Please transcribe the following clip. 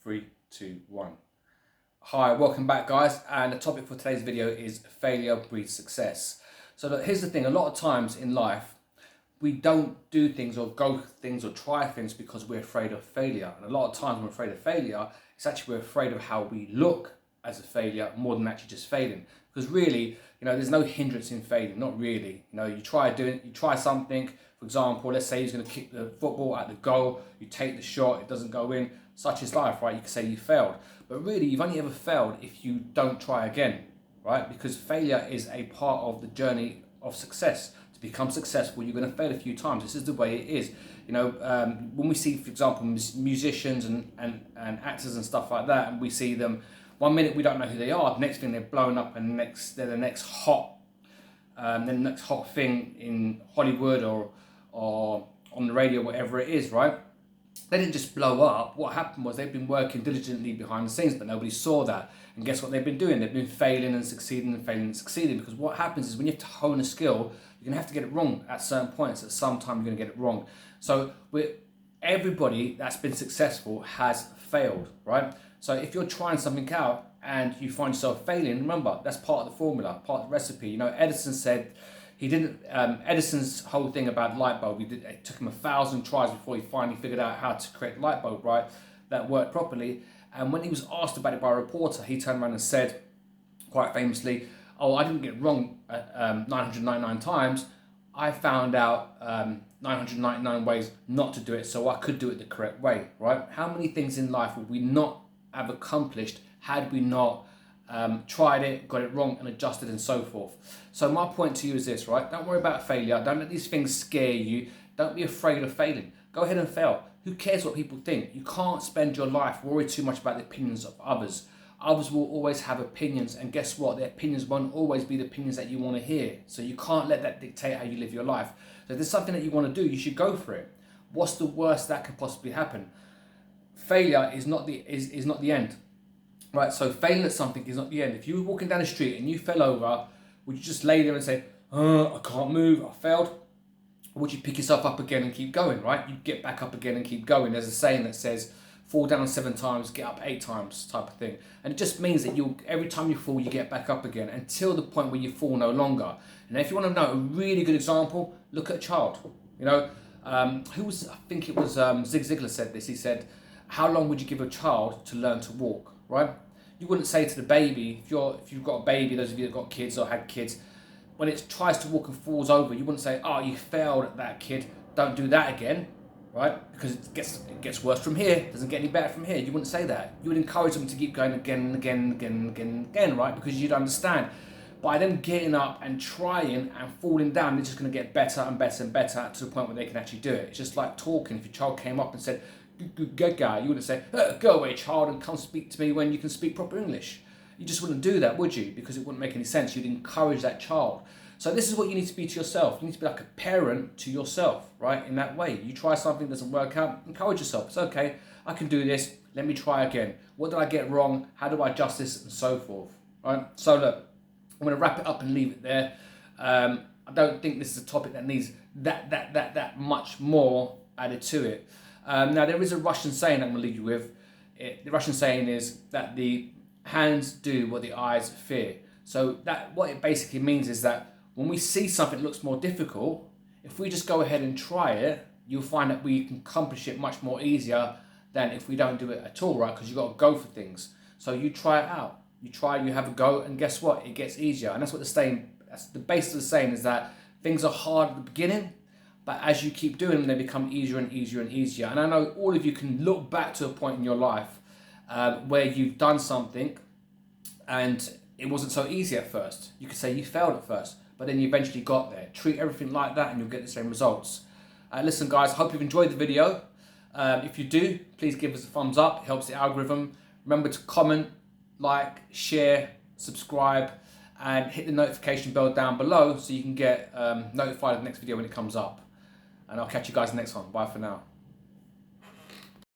3, 2, 1. Hi, welcome back guys, and the topic for today's video is failure breeds success. So look, here's the thing, a lot of times in life we don't do things or go things or try things because we're afraid of failure. And a lot of times when we're afraid of failure, it's actually we're afraid of how we look as a failure more than actually just failing. Because really, there's no hindrance in failing, not really. You try something, for example, let's say he's going to kick the football at the goal, you take the shot, it doesn't go in. Such is life, right? You can say you failed. But really, you've only ever failed if you don't try again, right? Because failure is a part of the journey of success. To become successful, you're going to fail a few times. This is the way it is. When we see, for example, musicians and actors and stuff like that, and we see them, one minute we don't know who they are, the next thing they're blown up, and they're the next hot thing in Hollywood or on the radio, whatever it is, right? They didn't just blow up. What happened was they've been working diligently behind the scenes, but nobody saw that. And guess what they've been doing? They've been failing and succeeding and failing and succeeding, because what happens is when you have to hone a skill, you're going to have to get it wrong at certain points. At some time, you're going to get it wrong. So everybody that's been successful has failed, right? So if you're trying something out and you find yourself failing, remember, that's part of the formula, part of the recipe. Edison said, Edison's whole thing about light bulb, it took him 1,000 tries before he finally figured out how to create a light bulb, right, that worked properly. And when he was asked about it by a reporter, he turned around and said, quite famously, "Oh, I didn't get it wrong 999 times. I found out 999 ways not to do it, so I could do it the correct way," right? How many things in life would we not have accomplished had we not tried it, got it wrong, and adjusted and so forth? So my point to you is this, right? Don't worry about failure. Don't let these things scare you. Don't be afraid of failing. Go ahead and fail. Who cares what people think? You can't spend your life worried too much about the opinions of others. Others will always have opinions, and guess what? Their opinions won't always be the opinions that you want to hear. So you can't let that dictate how you live your life. So if there's something that you want to do, you should go for it. What's the worst that can possibly happen? Failure is not the end. Right, so failing at something is not the end. If you were walking down the street and you fell over, would you just lay there and say, "I can't move, I failed"? Or would you pick yourself up again and keep going, right? You get back up again and keep going. There's a saying that says, fall down 7 times, get up 8 times type of thing. And it just means that every time you fall, you get back up again until the point where you fall no longer. And if you want to know a really good example, look at a child. I think it was Zig Ziglar said this. He said, how long would you give a child to learn to walk? Right? You wouldn't say to the baby, if you've got a baby, those of you that got kids or had kids, when it tries to walk and falls over, you wouldn't say, "Oh, you failed at that, kid. Don't do that again," right? Because it gets worse from here. It doesn't get any better from here. You wouldn't say that. You would encourage them to keep going again and again and again and again and again, right? Because you'd understand. By them getting up and trying and falling down, they're just going to get better and better and better to the point where they can actually do it. It's just like talking. If your child came up and said, "Good guy," you wouldn't say, "Go away, child, and come speak to me when you can speak proper English." You just wouldn't do that, would you? Because it wouldn't make any sense. You'd encourage that child. So this is what you need to be to yourself. You need to be like a parent to yourself, right? In that way, you try something, doesn't work out, encourage yourself. It's okay, I can do this. Let me try again. What did I get wrong? How do I adjust this, and so forth, right? So look, I'm going to wrap it up and leave it there. I don't think this is a topic that needs that much more added to it. Now, there is a Russian saying I'm going to leave you with. The Russian saying is that the hands do what the eyes fear. So what it basically means is that when we see something that looks more difficult, if we just go ahead and try it, you'll find that we can accomplish it much more easier than if we don't do it at all, right? Because you've got to go for things. So you try it out. You have a go, and guess what? It gets easier. And that's what that's the basis of the saying, is that things are hard at the beginning, but as you keep doing them, they become easier and easier and easier. And I know all of you can look back to a point in your life where you've done something and it wasn't so easy at first. You could say you failed at first, but then you eventually got there. Treat everything like that and you'll get the same results. Listen guys, hope you've enjoyed the video. If you do, please give us a thumbs up. It helps the algorithm. Remember to comment, like, share, subscribe, and hit the notification bell down below so you can get notified of the next video when it comes up. And I'll catch you guys in the next one. Bye for now.